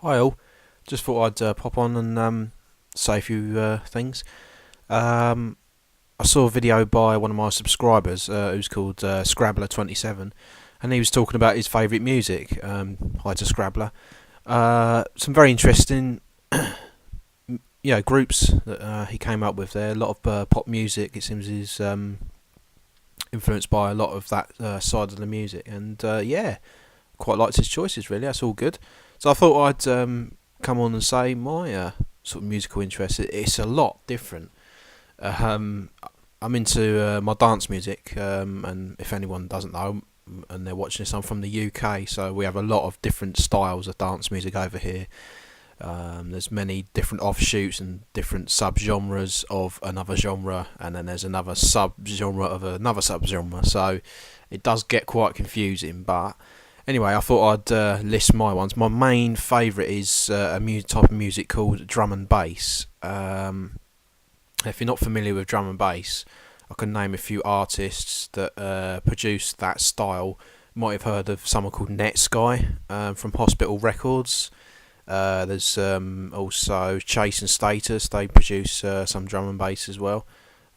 Hi all, just thought I'd pop on and say a few things. Um, I saw a video by one of my subscribers who's called Scrabbler27, and he was talking about his favourite music. Hi to Scrabbler. Some very interesting, groups that he came up with there. A lot of pop music. It seems he's influenced by a lot of that side of the music, and quite liked his choices. Really, that's all good. So I thought I'd come on and say my sort of musical interest. It's a lot different. Um, I'm into my dance music, and if anyone doesn't know, and they're watching this, I'm from the UK, so we have a lot of different styles of dance music over here. There's many different offshoots and different sub-genres of another genre, and then there's another sub-genre of another sub-genre, so it does get quite confusing, but anyway, I thought I'd list my ones. My main favourite is type of music called drum and bass. If you're not familiar with drum and bass, I can name a few artists that produce that style. You might have heard of someone called Netsky from Hospital Records. There's also Chase and Status. They produce some drum and bass as well.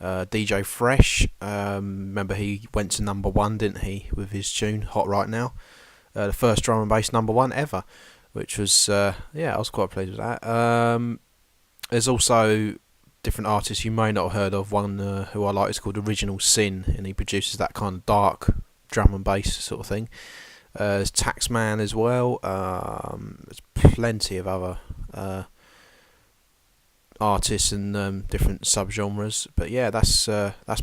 DJ Fresh, remember he went to number one, didn't he, with his tune Hot Right Now? The first drum and bass number one ever, which was I was quite pleased with that. There's also different artists you may not have heard of. One who I like is called Original Sin, and he produces that kind of dark drum and bass sort of thing. There's Taxman as well. There's plenty of other artists and different subgenres, but yeah, that's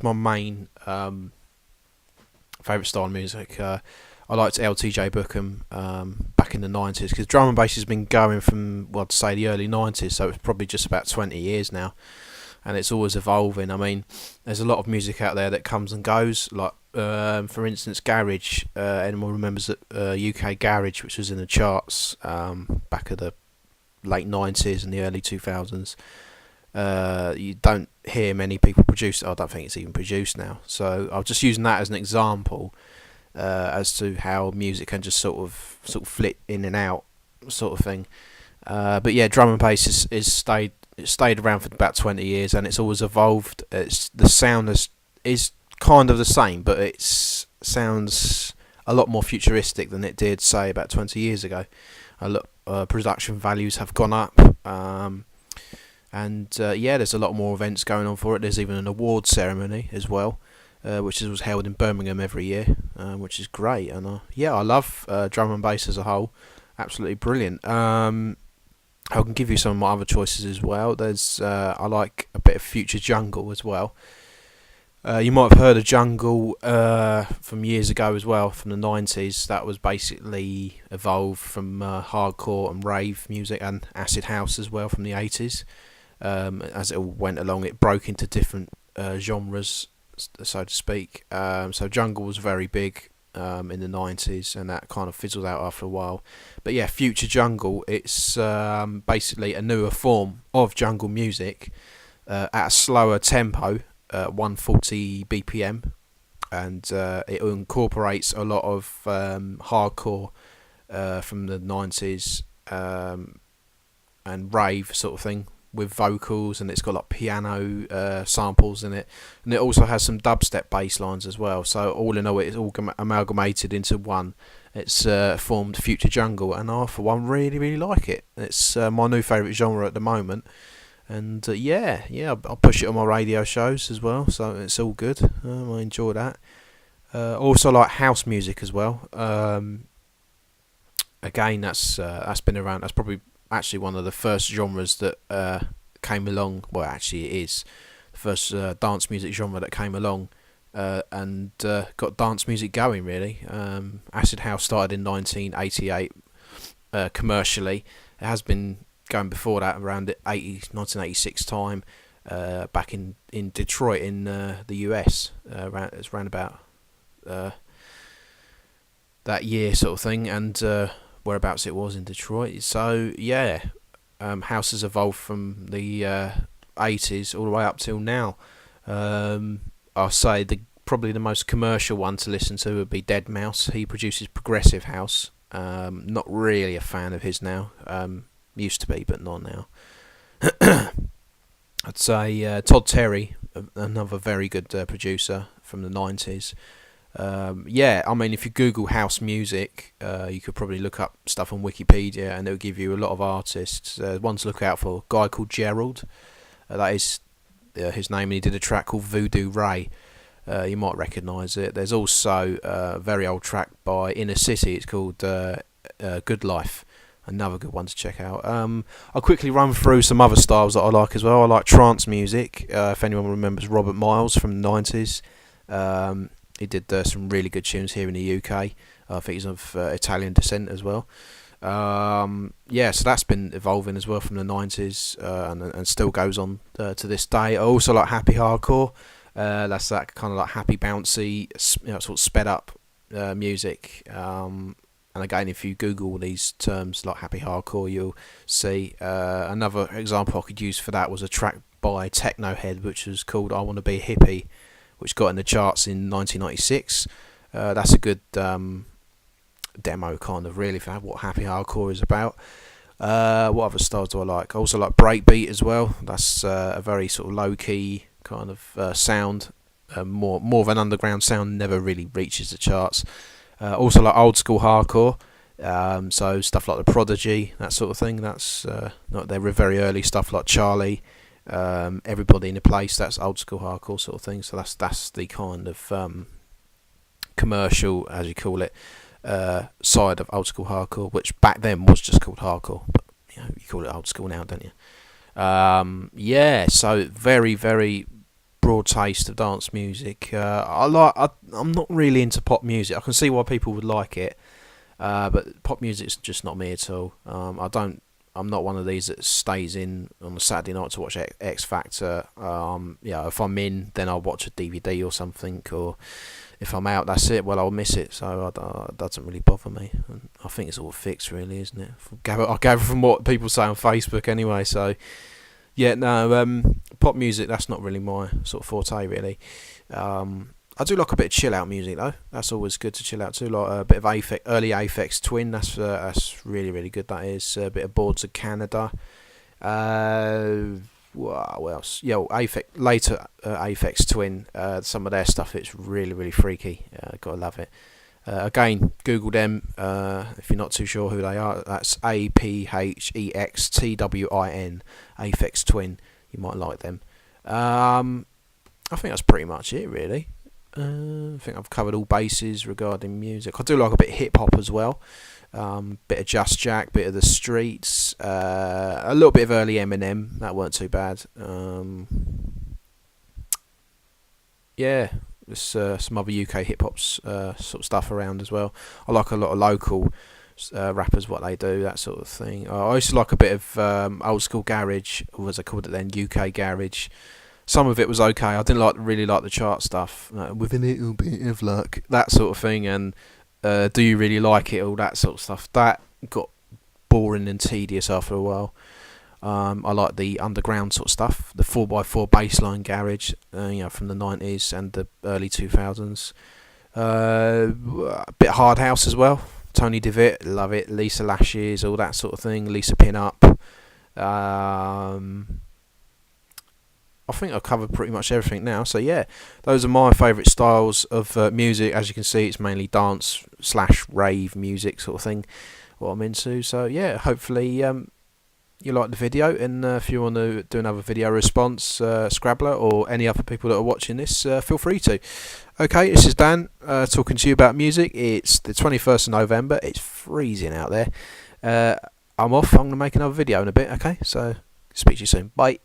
my main favourite style of music. I liked LTJ Bookham back in the 90s, because drum and bass has been going from, well, I'd say the early 90s, so it's probably just about 20 years now, and it's always evolving. I mean, there's a lot of music out there that comes and goes, like for instance Garage. Anyone remembers that UK Garage, which was in the charts back of the late 90s and the early 2000s? You don't hear many people produce it. I don't think it's even produced now, so I'm just using that as an example as to how music can just sort of flit in and out, sort of thing. But yeah, drum and bass is stayed around for about 20 years, and it's always evolved. The sound is kind of the same, but it sounds a lot more futuristic than it did, say, about 20 years ago. A lot production values have gone up, and there's a lot more events going on for it. There's even an award ceremony as well, which was held in Birmingham every year, which is great. And I love drum and bass as a whole. Absolutely brilliant. I can give you some of my other choices as well. There's I like a bit of Future Jungle as well. You might have heard of Jungle from years ago as well, from the 90s. That was basically evolved from hardcore and rave music and acid house as well from the 80s. As it all went along, it broke into different genres, so to speak. So Jungle was very big in the 90s, and that kind of fizzled out after a while. But yeah, Future Jungle, it's basically a newer form of jungle music at a slower tempo, 140 BPM, and it incorporates a lot of hardcore from the 90s and rave sort of thing, with vocals, and it's got like piano samples in it, and it also has some dubstep bass lines as well. So all in all, it's all amalgamated into one. It's formed Future Jungle, and I for one really like it. It's my new favourite genre at the moment, and I'll push it on my radio shows as well, so it's all good. I enjoy that. Also like house music as well. Again, that's been around. That's probably actually one of the first genres that came along. Well, actually it is the first dance music genre that came along and got dance music going, really. Acid house started in 1988 commercially. It has been going before that, around the 1986 time, back in Detroit in the US. It's around about that year sort of thing, and whereabouts it was in Detroit. So yeah, house has evolved from the 80s all the way up till now. I'll say probably the most commercial one to listen to would be Dead Mouse. He produces progressive house. Not really a fan of his now. Used to be, but not now. I'd say Todd Terry, another very good producer from the 90s. Yeah, I mean, if you Google house music, you could probably look up stuff on Wikipedia, and it'll give you a lot of artists. One to look out for, a guy called Gerald. That is his name, and he did a track called Voodoo Ray. You might recognise it. There's also a very old track by Inner City. It's called Good Life. Another good one to check out. I'll quickly run through some other styles that I like as well. I like trance music. If anyone remembers Robert Miles from the 90s, he did some really good tunes here in the UK. I think he's of Italian descent as well. Yeah, so that's been evolving as well from the 90s and still goes on to this day. I also like happy hardcore. That's that kind of like happy, bouncy, sort of sped up music. And again, if you Google these terms like happy hardcore, you'll see another example I could use for that was a track by Technohead, which was called I Want to Be a Hippie, which got in the charts in 1996. That's a good demo, kind of, really, for what happy hardcore is about. What other styles do I like? I also like breakbeat as well. That's a very sort of low-key kind of sound. More of an underground sound, never really reaches the charts. Also like old school hardcore, so stuff like The Prodigy, that sort of thing. That's not their very early stuff like Charlie, Everybody in a Place. That's old school hardcore sort of thing. So that's the kind of commercial, as you call it, side of old school hardcore, which back then was just called hardcore, but you call it old school now, don't you? Yeah, so very, very broad taste of dance music. I'm not really into pop music. I can see why people would like it, but pop music's just not me at all. I'm not one of these that stays in on a Saturday night to watch X Factor. If I'm in, then I'll watch a DVD or something, or if I'm out, that's it. Well, I'll miss it, so it doesn't really bother me. And I think it's all fixed, really, isn't it? I gather from what people say on Facebook anyway, so yeah, no, pop music, that's not really my sort of forte, really. I do like a bit of chill out music though. That's always good to chill out to. Like a bit of early Aphex Twin. That's really, really good. That is a bit of Boards of Canada. What else? Yeah, later Aphex Twin. Some of their stuff, it's really, really freaky. Gotta love it. Again, Google them if you're not too sure who they are. That's APHEXTWIN, Aphex Twin. You might like them. I think that's pretty much it, really. I think I've covered all bases regarding music. I do like a bit of hip hop as well. Bit of Just Jack, bit of The Streets, a little bit of early Eminem. That weren't too bad. Yeah, there's some other UK hip hop sort of stuff around as well. I like a lot of local rappers, what they do, that sort of thing. I used to like a bit of old school garage, or as I called it then, UK garage. Some of it was okay. I didn't really like the chart stuff. With a little bit of luck, that sort of thing, and do you really like it? All that sort of stuff. That got boring and tedious after a while. I like the underground sort of stuff, the 4x4 bassline garage, from the 90s and the early 2000s. A bit of hard house as well. Tony DeVitt, love it. Lisa Lashes, all that sort of thing. Lisa Pinup. I think I've covered pretty much everything now. So yeah, those are my favourite styles of music. As you can see, it's mainly dance / rave music sort of thing, what I'm into. So yeah, hopefully you like the video, and if you want to do another video response, Scrabbler or any other people that are watching this, feel free to. Okay, this is Dan talking to you about music. It's the 21st of November. It's freezing out there. I'm off. I'm going to make another video in a bit. Okay, so speak to you soon. Bye.